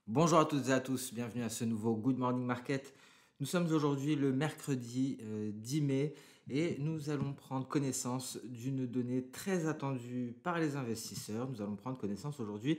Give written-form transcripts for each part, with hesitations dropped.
Bonjour à toutes et à tous, bienvenue à ce nouveau Good Morning Market. Nous sommes aujourd'hui le mercredi 10 mai et nous allons prendre connaissance d'une donnée très attendue par les investisseurs. Nous allons prendre connaissance aujourd'hui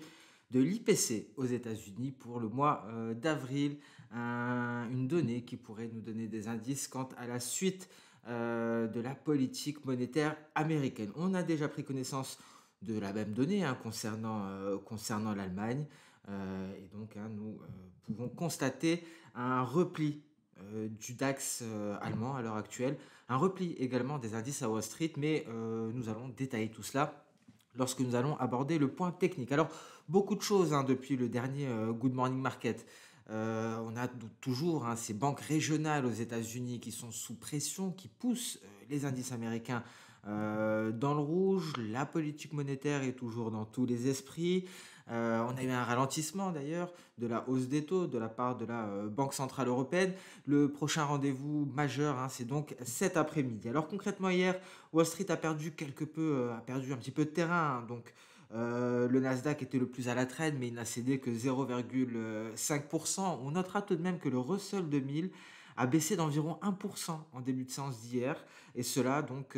de l'IPC aux États-Unis pour le mois d'avril, une donnée qui pourrait nous donner des indices quant à la suite de la politique monétaire américaine. On a déjà pris connaissance de la même donnée concernant l'Allemagne. Et donc, nous pouvons constater un repli du DAX allemand à l'heure actuelle, un repli également des indices à Wall Street, mais nous allons détailler tout cela lorsque nous allons aborder le point technique. Alors, beaucoup de choses depuis le dernier Good Morning Market. On a toujours ces banques régionales aux États-Unis qui sont sous pression, qui poussent les indices américains dans le rouge. La politique monétaire est toujours dans tous les esprits. On a eu un ralentissement d'ailleurs de la hausse des taux de la part de la Banque Centrale Européenne. Le prochain rendez-vous majeur, c'est donc cet après-midi. Alors concrètement hier, Wall Street a perdu a perdu un petit peu de terrain. Donc le Nasdaq était le plus à la traîne, mais il n'a cédé que 0,5%. On notera tout de même que le Russell 2000 a baissé d'environ 1% en début de séance d'hier, et cela donc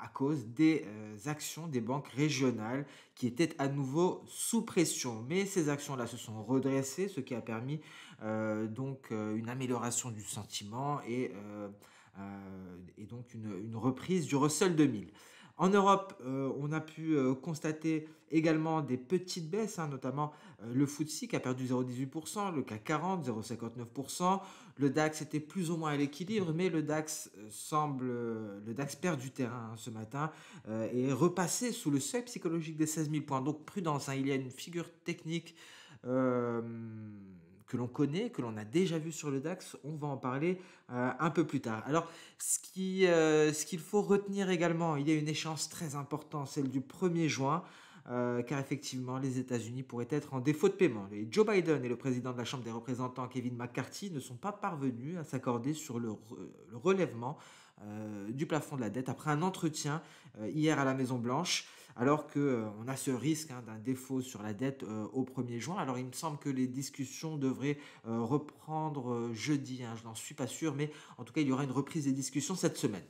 à cause des actions des banques régionales qui étaient à nouveau sous pression. Mais ces actions-là se sont redressées, ce qui a permis une amélioration du sentiment et donc une reprise du Russell 2000. En Europe, on a pu constater également des petites baisses, notamment le FTSE qui a perdu 0,18%, le CAC 40 0,59%, le DAX était plus ou moins à l'équilibre, mais le DAX perd du terrain ce matin et est repassé sous le seuil psychologique des 16 000 points. Donc prudence, il y a une figure technique euh, que l'on connaît, que l'on a déjà vu sur le DAX, on va en parler un peu plus tard. Alors, ce qu'il faut retenir également, il y a une échéance très importante, celle du 1er juin, car effectivement, les États-Unis pourraient être en défaut de paiement. Et Joe Biden et le président de la Chambre des représentants, Kevin McCarthy, ne sont pas parvenus à s'accorder sur le relèvement du plafond de la dette après un entretien hier à la Maison-Blanche, alors qu'on a ce risque d'un défaut sur la dette au 1er juin. Alors il me semble que les discussions devraient reprendre jeudi, je n'en suis pas sûr, mais en tout cas il y aura une reprise des discussions cette semaine.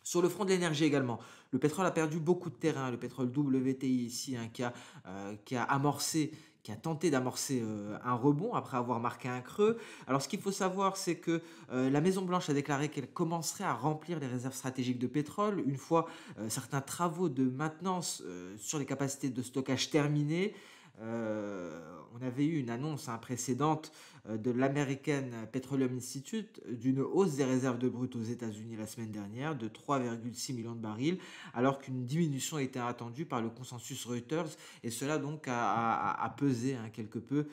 Sur le front de l'énergie également, le pétrole a perdu beaucoup de terrain. Le pétrole WTI ici, qui a amorcé, qui a tenté d'amorcer un rebond après avoir marqué un creux. Alors ce qu'il faut savoir, c'est que la Maison-Blanche a déclaré qu'elle commencerait à remplir les réserves stratégiques de pétrole une fois certains travaux de maintenance sur les capacités de stockage terminés. On avait eu une annonce précédente de l'American Petroleum Institute d'une hausse des réserves de brut aux États-Unis la semaine dernière de 3,6 millions de barils, alors qu'une diminution était attendue par le consensus Reuters, et cela donc a pesé quelque peu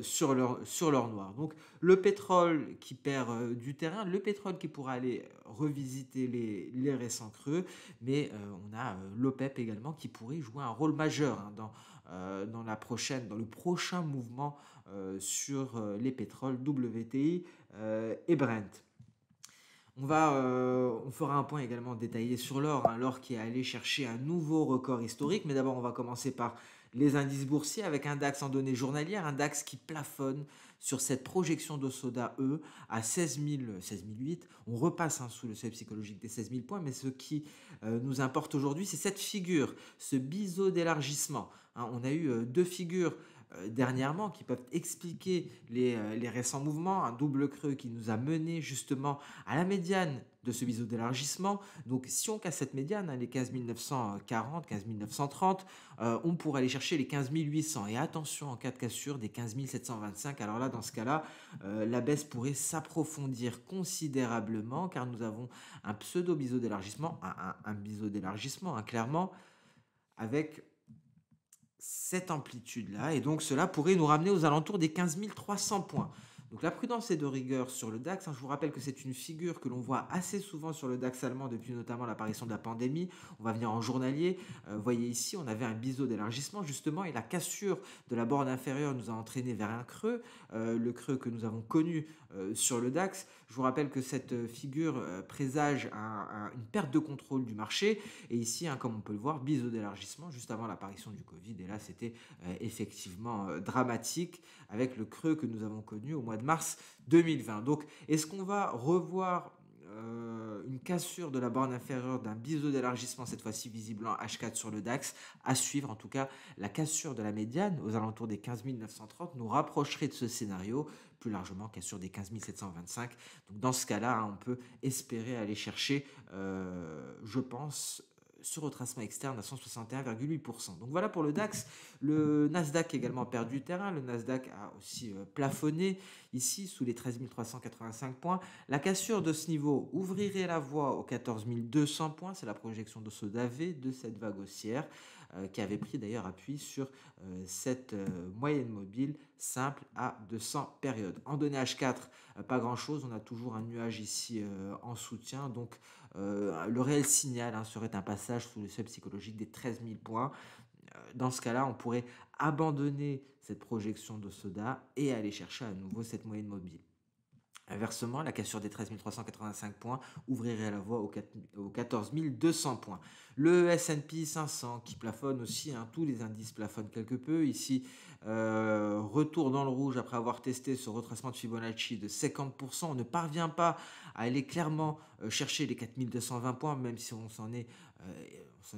sur leur noir. Donc le pétrole qui perd du terrain, le pétrole qui pourra aller revisiter les récents creux, mais on a l'OPEP également qui pourrait jouer un rôle majeur dans le prochain mouvement sur les pétroles WTI et Brent. On fera un point également détaillé sur l'or, l'or qui est allé chercher un nouveau record historique. Mais d'abord, on va commencer par les indices boursiers avec un DAX en données journalières, un DAX qui plafonne sur cette projection d'Osoda E à 16 000, 16 008. On repasse sous le seuil psychologique des 16 000 points, mais ce qui nous importe aujourd'hui, c'est cette figure, ce biseau d'élargissement. On a eu deux figures dernièrement qui peuvent expliquer les récents mouvements, un double creux qui nous a mené justement à la médiane de ce biseau d'élargissement. Donc si on casse cette médiane, les 15 940, 15 930, on pourrait aller chercher les 15 800. Et attention, en cas de cassure, des 15 725. Alors là, dans ce cas-là, la baisse pourrait s'approfondir considérablement car nous avons un pseudo biseau d'élargissement, un biseau d'élargissement, clairement, avec cette amplitude-là, et donc cela pourrait nous ramener aux alentours des 15 300 points. Donc la prudence est de rigueur sur le DAX, hein. Je vous rappelle que c'est une figure que l'on voit assez souvent sur le DAX allemand depuis notamment l'apparition de la pandémie. On va venir en journalier. Vous voyez ici, on avait un biseau d'élargissement justement et la cassure de la borne inférieure nous a entraîné vers un creux, le creux que nous avons connu sur le DAX. Je vous rappelle que cette figure présage une perte de contrôle du marché. Et ici, hein, comme on peut le voir, biseau d'élargissement juste avant l'apparition du Covid. Et là, c'était effectivement dramatique avec le creux que nous avons connu au mois de mars 2020. Donc, est-ce qu'on va revoir une cassure de la borne inférieure d'un biseau d'élargissement, cette fois-ci visible en H4 sur le DAX, à suivre? En tout cas, la cassure de la médiane aux alentours des 15 930 nous rapprocherait de ce scénario, plus largement cassure des 15 725. Donc dans ce cas-là, hein, on peut espérer aller chercher, je pense, ce retracement externe à 161,8%. Donc voilà pour le DAX. Le Nasdaq également perdu du terrain. Le Nasdaq a aussi plafonné ici sous les 13 385 points. La cassure de ce niveau ouvrirait la voie aux 14 200 points. C'est la projection de Sodavé de cette vague haussière qui avait pris d'ailleurs appui sur cette moyenne mobile simple à 200 périodes. En données H4, pas grand-chose. On a toujours un nuage ici en soutien. Donc le réel signal, hein, serait un passage sous le seuil psychologique des 13 000 points. Dans ce cas-là, on pourrait abandonner cette projection de Soda et aller chercher à nouveau cette moyenne mobile. Inversement, la cassure des 13 385 points ouvrirait la voie aux 14 200 points. Le S&P 500 qui plafonne aussi, hein, tous les indices plafonnent quelque peu. Ici, retour dans le rouge après avoir testé ce retracement de Fibonacci de 50%. On ne parvient pas à aller clairement chercher les 4220 points, même si on s'en est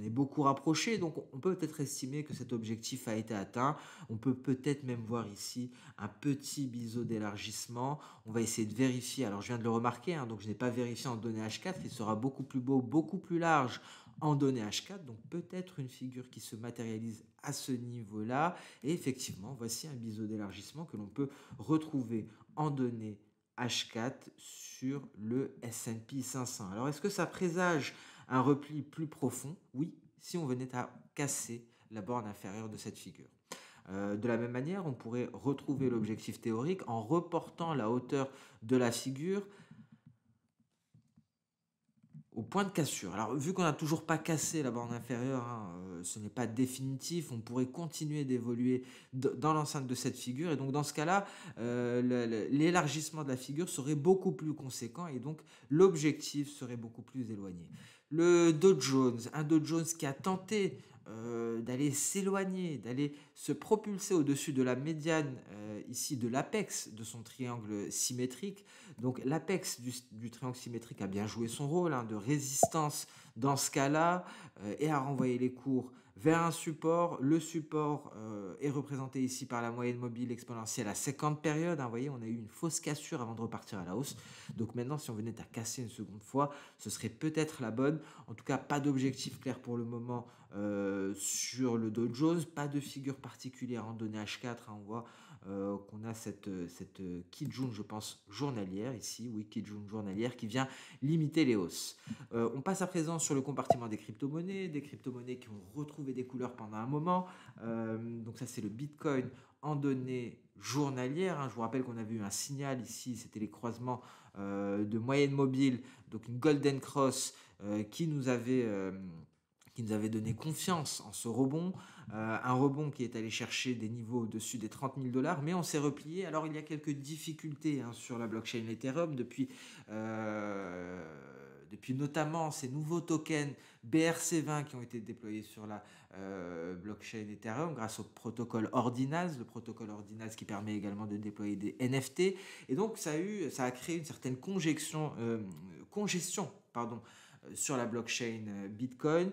beaucoup rapproché. Donc on peut peut-être estimer que cet objectif a été atteint. On peut peut-être même voir ici un petit biseau d'élargissement. On va essayer de vérifier. Alors je viens de le remarquer, hein, donc je n'ai pas vérifié en données H4. Il sera beaucoup plus beau, beaucoup plus large en données H4. Donc peut-être une figure qui se matérialise à ce niveau-là. Et effectivement, voici un biseau d'élargissement que l'on peut retrouver en données H4 sur le S&P 500. Alors est-ce que ça présage un repli plus profond? Oui, si on venait à casser la borne inférieure de cette figure. De la même manière, on pourrait retrouver l'objectif théorique en reportant la hauteur de la figure au point de cassure. Alors, vu qu'on n'a toujours pas cassé la borne inférieure, hein, ce n'est pas définitif, on pourrait continuer d'évoluer dans l'enceinte de cette figure. Et donc, dans ce cas-là, l'élargissement de la figure serait beaucoup plus conséquent et donc l'objectif serait beaucoup plus éloigné. Le Dow Jones, un Dow Jones qui a tenté d'aller s'éloigner, d'aller se propulser au-dessus de la médiane, ici de l'apex de son triangle symétrique. Donc l'apex du triangle symétrique a bien joué son rôle, hein, de résistance dans ce cas-là, et a renvoyé les cours vers un support. Le support est représenté ici par la moyenne mobile exponentielle à 50 périodes. Hein, vous voyez, on a eu une fausse cassure avant de repartir à la hausse. Donc maintenant, si on venait à casser une seconde fois, ce serait peut-être la bonne. En tout cas, pas d'objectif clair pour le moment sur le Dow Jones. Pas de figure particulière en données H4. Hein, on voit qu'on a cette Kijun, je pense, journalière ici. Oui, Kijun journalière qui vient limiter les hausses. On passe à présent sur le compartiment des crypto-monnaies qui ont retrouvé des couleurs pendant un moment. Donc ça, c'est le Bitcoin en données journalières. Hein. Je vous rappelle qu'on avait eu un signal ici, c'était les croisements de moyenne mobile, donc une Golden Cross qui nous avait donné confiance en ce rebond, un rebond qui est allé chercher des niveaux au-dessus des 30 000 $, mais on s'est replié. Alors il y a quelques difficultés, hein, sur la blockchain Ethereum depuis notamment ces nouveaux tokens BRC20 qui ont été déployés sur la blockchain Ethereum grâce au protocole Ordinals, le protocole Ordinals qui permet également de déployer des NFT. Et donc ça a créé une certaine congestion sur la blockchain Bitcoin.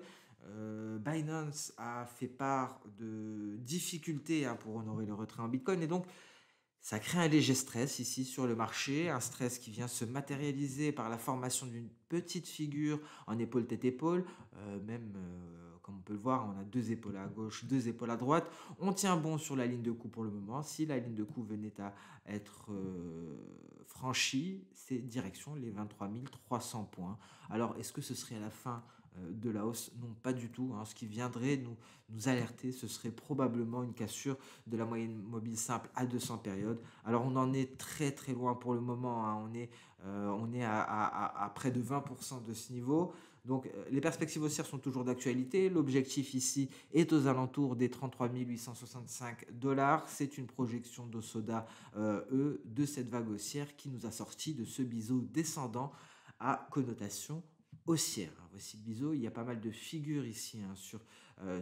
Binance a fait part de difficultés, hein, pour honorer le retrait en Bitcoin, et donc ça crée un léger stress ici sur le marché, un stress qui vient se matérialiser par la formation d'une petite figure en épaule tête épaule, comme on peut le voir, on a deux épaules à gauche, deux épaules à droite. On tient bon sur la ligne de coup pour le moment. Si la ligne de coup venait à être franchie, c'est direction les 23 300 points. Alors, est-ce que ce serait à la fin de la hausse. Non, pas du tout, hein. Ce qui viendrait nous alerter, ce serait probablement une cassure de la moyenne mobile simple à 200 périodes. Alors on en est très très loin pour le moment, hein. On est à près de 20% de ce niveau. Donc les perspectives haussières sont toujours d'actualité. L'objectif ici est aux alentours des 33 865 dollars. C'est une projection d'Osoda de cette vague haussière qui nous a sorti de ce biseau descendant à connotation haussière. Alors, voici le biseau, il y a pas mal de figures ici, hein, sur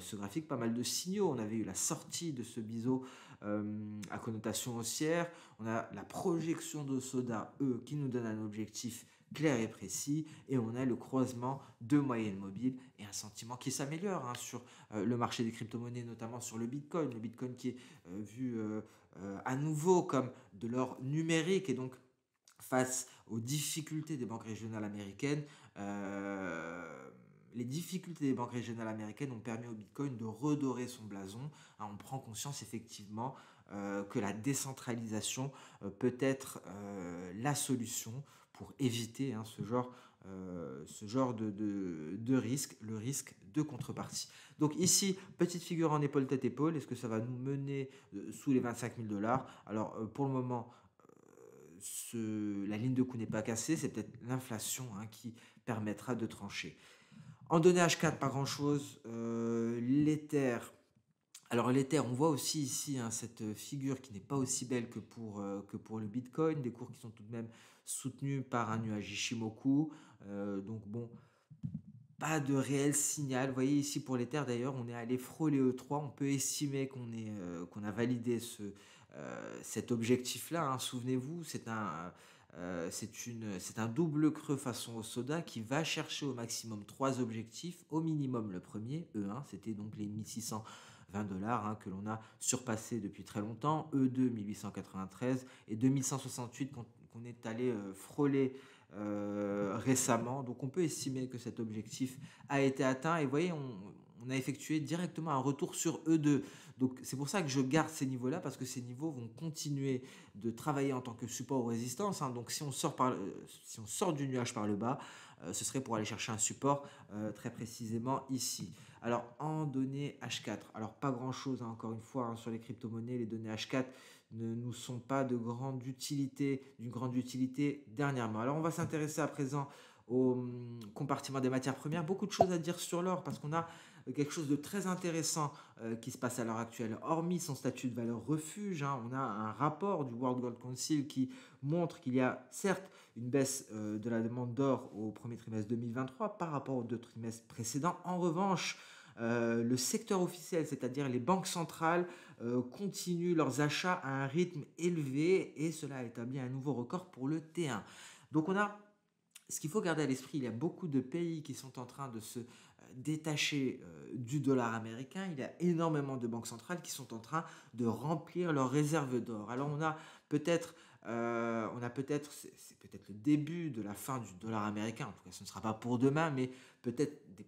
ce graphique, pas mal de signaux. On avait eu la sortie de ce biseau à connotation haussière. On a la projection de Soda E qui nous donne un objectif clair et précis, et on a le croisement de moyennes mobiles et un sentiment qui s'améliore, hein, sur le marché des crypto-monnaies, notamment sur le Bitcoin qui est vu à nouveau comme de l'or numérique, et donc face aux difficultés des banques régionales américaines, les difficultés des banques régionales américaines ont permis au Bitcoin de redorer son blason, hein. On prend conscience effectivement que la décentralisation peut être la solution pour éviter, hein, ce genre de risque, le risque de contrepartie. Donc ici, petite figure en épaule tête épaule, est-ce que ça va nous mener sous les 25 000 dollars? Alors pour le moment, la ligne de coût n'est pas cassée, c'est peut-être l'inflation, hein, qui permettra de trancher. En données H4, pas grand-chose. L'Ether, alors l'Ether, on voit aussi ici, hein, cette figure qui n'est pas aussi belle que pour le Bitcoin, des cours qui sont tout de même soutenus par un nuage Ishimoku. Donc bon, pas de réel signal. Vous voyez ici pour l'Ether d'ailleurs, on est allé frôler E3. On peut estimer qu'on a validé cet objectif-là, hein. Souvenez-vous, c'est un double creux façon au soda qui va chercher au maximum trois objectifs. Au minimum le premier, E1, c'était donc les 1620 dollars, hein, que l'on a surpassé depuis très longtemps. E2, 1893 et 2168 qu'on est allé frôler récemment. Donc on peut estimer que cet objectif a été atteint, et vous voyez, on a effectué directement un retour sur E2. Donc c'est pour ça que je garde ces niveaux-là, parce que ces niveaux vont continuer de travailler en tant que support aux résistances, hein. Donc si on sort du nuage par le bas, ce serait pour aller chercher un support très précisément ici. Alors en données H4, alors pas grand-chose, hein, encore une fois, hein, sur les crypto-monnaies, les données H4 ne nous sont pas d'une grande utilité dernièrement. Alors on va s'intéresser à présent au compartiment des matières premières. Beaucoup de choses à dire sur l'or, parce qu'on a quelque chose de très intéressant qui se passe à l'heure actuelle. Hormis son statut de valeur refuge, hein, on a un rapport du World Gold Council qui montre qu'il y a certes une baisse de la demande d'or au premier trimestre 2023 par rapport aux deux trimestres précédents. En revanche, le secteur officiel, c'est-à-dire les banques centrales, continuent leurs achats à un rythme élevé, et cela a établi un nouveau record pour le T1. Donc ce qu'il faut garder à l'esprit, il y a beaucoup de pays qui sont en train de se détacher du dollar américain. Il y a énormément de banques centrales qui sont en train de remplir leurs réserves d'or. Alors c'est peut-être le début de la fin du dollar américain. En tout cas, ce ne sera pas pour demain, mais peut-être des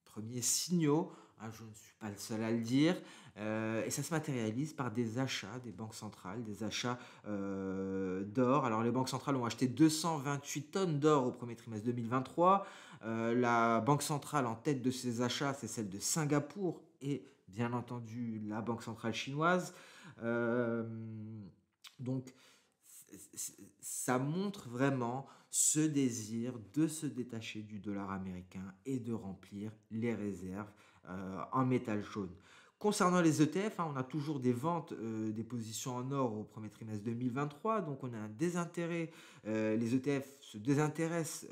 premiers signaux, hein, je ne suis pas le seul à le dire, et ça se matérialise par des achats des banques centrales, des achats d'or. Alors les banques centrales ont acheté 228 tonnes d'or au premier trimestre 2023. La banque centrale en tête de ces achats, c'est celle de Singapour, et bien entendu la banque centrale chinoise. Euh, donc ça montre vraiment ce désir de se détacher du dollar américain et de remplir les réserves en métal jaune. Concernant les ETF, hein, on a toujours des ventes des positions en or au premier trimestre 2023, donc on a un désintérêt, les ETF se désintéressent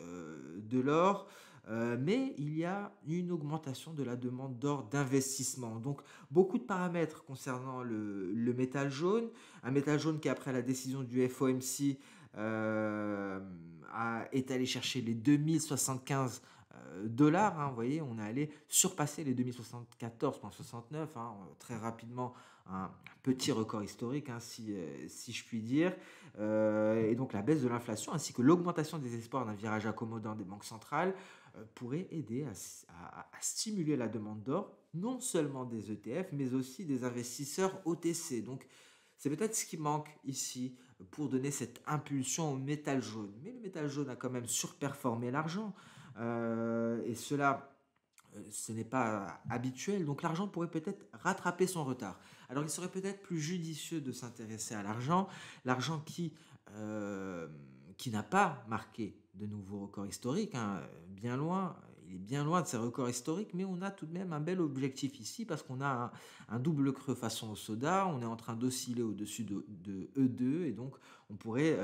de l'or, mais il y a une augmentation de la demande d'or d'investissement. Donc beaucoup de paramètres concernant le métal jaune, un métal jaune qui, après la décision du FOMC, est allé chercher les 2075 dollars, hein. Vous voyez, on est allé surpasser les 2074,69, hein, très rapidement, un petit record historique, hein, si je puis dire. Et donc la baisse de l'inflation ainsi que l'augmentation des espoirs d'un virage accommodant des banques centrales pourrait aider à stimuler la demande d'or, non seulement des ETF, mais aussi des investisseurs OTC. Donc c'est peut-être ce qui manque ici pour donner cette impulsion au métal jaune. Mais le métal jaune a quand même surperformé l'argent. Et cela Ce n'est pas habituel, donc l'argent pourrait peut-être rattraper son retard. Alors il serait peut-être plus judicieux de s'intéresser à l'argent, l'argent qui n'a pas marqué de nouveaux records historiques, hein, bien loin, il est bien loin de ces records historiques, mais on a tout de même un bel objectif ici parce qu'on a un double creux façon au soda, on est en train d'osciller au-dessus de E2 et donc on pourrait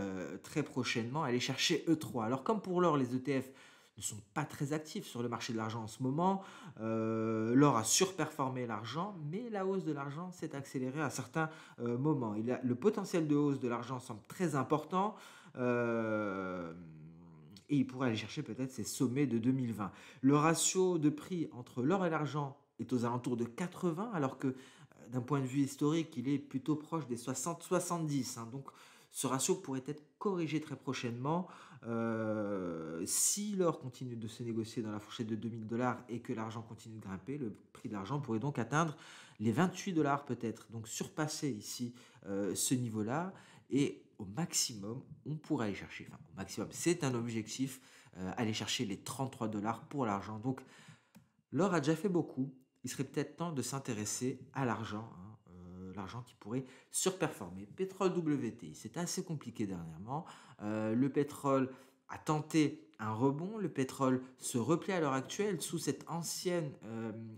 très prochainement aller chercher E3. Alors comme pour l'or, les ETF ne sont pas très actifs sur le marché de l'argent en ce moment. L'or a surperformé l'argent, mais la hausse de l'argent s'est accélérée à certains moments. Le potentiel de hausse de l'argent semble très important. euh, et il pourrait aller chercher peut-être ses sommets de 2020. Le ratio de prix entre l'or et l'argent est aux alentours de 80, alors que d'un point de vue historique, il est plutôt proche des 60-70, hein. Donc ce ratio pourrait être corrigé très prochainement. Si l'or continue de se négocier dans la fourchette de 2000 $ et que l'argent continue de grimper, le prix de l'argent pourrait donc atteindre les 28 $ peut-être, donc surpasser ici ce niveau-là. Et au maximum, on pourrait aller chercher, enfin au maximum, c'est un objectif, aller chercher les 33 $ pour l'argent. Donc l'or a déjà fait beaucoup. Il serait peut-être temps de s'intéresser à l'argent, hein, l'argent qui pourrait surperformer. Pétrole WTI, c'est assez compliqué dernièrement. Le pétrole a tenté un rebond. Le pétrole se replie à l'heure actuelle sous cette ancienne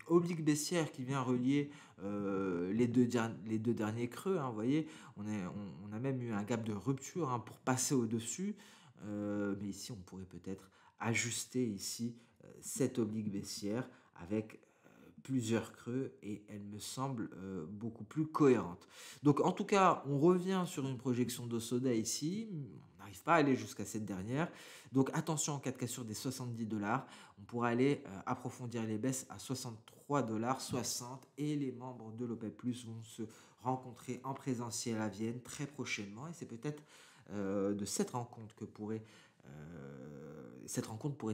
oblique baissière qui vient relier les deux derniers creux, hein. Vous voyez, on a même eu un gap de rupture, hein, pour passer au-dessus. Mais ici, on pourrait peut-être ajuster ici cette oblique baissière avec plusieurs creux et elle me semble beaucoup plus cohérente. Donc en tout cas, on revient sur une projection d'Osoda ici, on n'arrive pas à aller jusqu'à cette dernière. Donc attention en cas de cassure des 70 $, on pourra aller approfondir les baisses à 63,60 $ et les membres de l'OPEP+ vont se rencontrer en présentiel à Vienne très prochainement et c'est peut-être de cette rencontre pourrait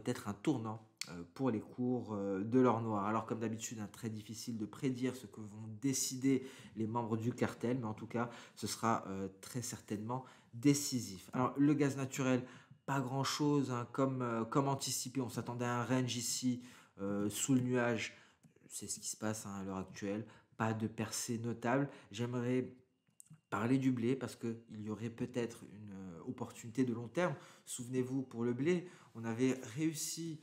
être un tournant pour les cours de l'or noir. Alors comme d'habitude, hein, très difficile de prédire ce que vont décider les membres du cartel, mais en tout cas, ce sera très certainement décisif. Alors le gaz naturel, pas grand-chose, hein, comme anticipé, on s'attendait à un range ici sous le nuage. C'est ce qui se passe, hein, à l'heure actuelle. Pas de percée notable. J'aimerais parler du blé parce qu'il y aurait peut-être une opportunité de long terme. Souvenez-vous, pour le blé, on avait réussi,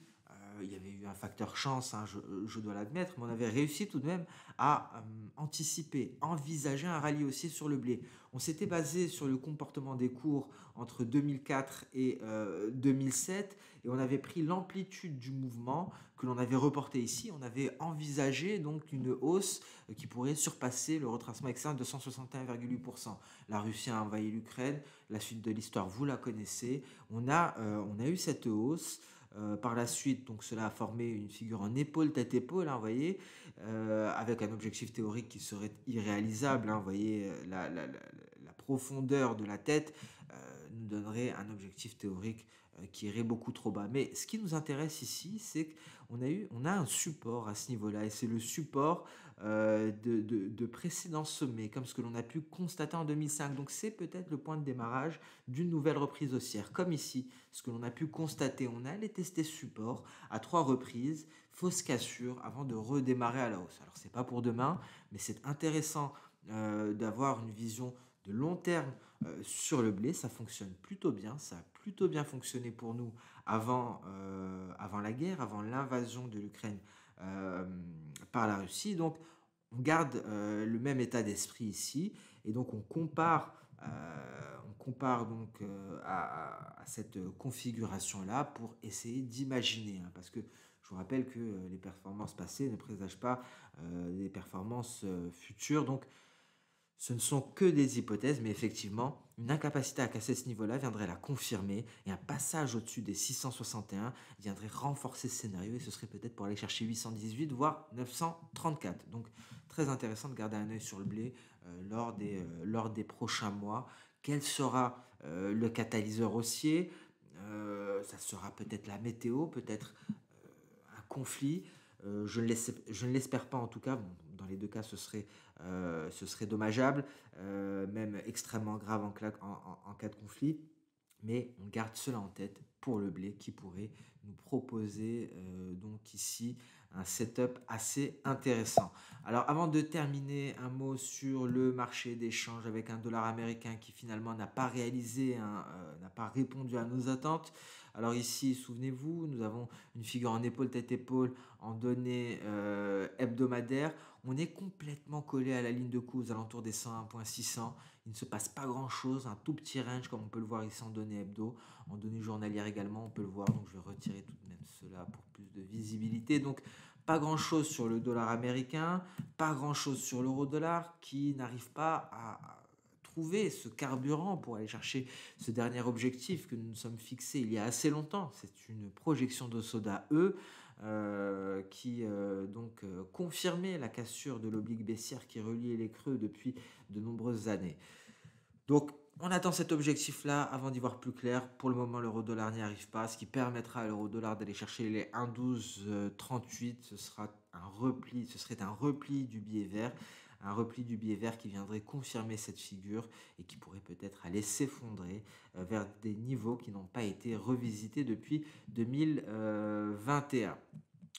il y avait eu un facteur chance, hein, je dois l'admettre, mais on avait réussi tout de même à anticiper, envisager un rallye haussier sur le blé. On s'était basé sur le comportement des cours entre 2004 et 2007 et on avait pris l'amplitude du mouvement que l'on avait reporté ici. On avait envisagé donc une hausse qui pourrait surpasser le retracement externe de 161,8%. La Russie a envahi l'Ukraine, la suite de l'histoire, vous la connaissez. On a eu cette hausse. Par la suite, donc cela a formé une figure en épaule, tête-épaule, hein, vous voyez, avec un objectif théorique qui serait irréalisable, hein, vous voyez, la profondeur de la tête nous donnerait un objectif théorique qui irait beaucoup trop bas. Mais ce qui nous intéresse ici, c'est on a un support à ce niveau-là, et c'est le support de précédents sommets, comme ce que l'on a pu constater en 2005. Donc c'est peut-être le point de démarrage d'une nouvelle reprise haussière. Comme ici, ce que l'on a pu constater, on a allé tester ce support à 3 reprises, fausse cassure, avant de redémarrer à la hausse. Alors c'est pas pour demain, mais c'est intéressant d'avoir une vision de long terme sur le blé. Ça fonctionne plutôt bien, ça a plutôt bien fonctionné pour nous avant la guerre, avant l'invasion de l'Ukraine euh, par la Russie. Donc, on garde le même état d'esprit ici et donc on compare donc à cette configuration-là pour essayer d'imaginer, hein, parce que je vous rappelle que les performances passées ne présagent pas des performances futures. Donc, ce ne sont que des hypothèses, mais effectivement, une incapacité à casser ce niveau-là viendrait la confirmer et un passage au-dessus des 661 viendrait renforcer ce scénario et ce serait peut-être pour aller chercher 818 voire 934. Donc très intéressant de garder un œil sur le blé lors des prochains mois. Quel sera le catalyseur haussier? Ça sera peut-être la météo, peut-être un conflit. Je ne l'espère pas en tout cas. Bon, dans les deux cas, ce serait dommageable, même extrêmement grave en cas de conflit. Mais on garde cela en tête pour le blé qui pourrait nous proposer donc ici un setup assez intéressant. Alors avant de terminer, un mot sur le marché des changes avec un dollar américain qui finalement n'a pas répondu à nos attentes. Alors ici, souvenez-vous, nous avons une figure en épaule tête épaule en données hebdomadaires. On est complètement collé à la ligne de coup aux alentours des 101,600. Il ne se passe pas grand-chose, un tout petit range comme on peut le voir ici en données hebdo. En données journalières également, on peut le voir. Donc je vais retirer tout de même cela pour plus de visibilité. Donc pas grand-chose sur le dollar américain, pas grand-chose sur l'euro-dollar qui n'arrive pas à trouver ce carburant pour aller chercher ce dernier objectif que nous nous sommes fixés il y a assez longtemps. C'est une projection de Soda E qui confirmait la cassure de l'oblique baissière qui reliait les creux depuis de nombreuses années. Donc, on attend cet objectif-là avant d'y voir plus clair. Pour le moment, l'euro-dollar n'y arrive pas, ce qui permettra à l'euro-dollar d'aller chercher les 1,1238. Ce serait un repli du billet vert, qui viendrait confirmer cette figure et qui pourrait peut-être aller s'effondrer vers des niveaux qui n'ont pas été revisités depuis 2021.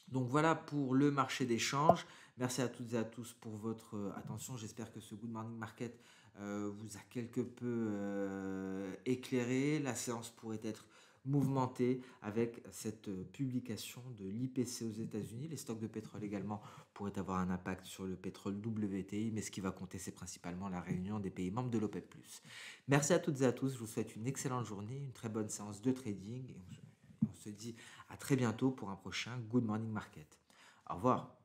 Donc voilà pour le marché des changes. Merci à toutes et à tous pour votre attention. J'espère que ce Good Morning Market vous a quelque peu éclairé. La séance pourrait être mouvementée avec cette publication de l'IPC aux États-Unis. Les stocks de pétrole également pourraient avoir un impact sur le pétrole WTI, mais ce qui va compter, c'est principalement la réunion des pays membres de l'OPEP+. Merci à toutes et à tous. Je vous souhaite une excellente journée, une très bonne séance de trading. Et on se dit à très bientôt pour un prochain Good Morning Market. Au revoir.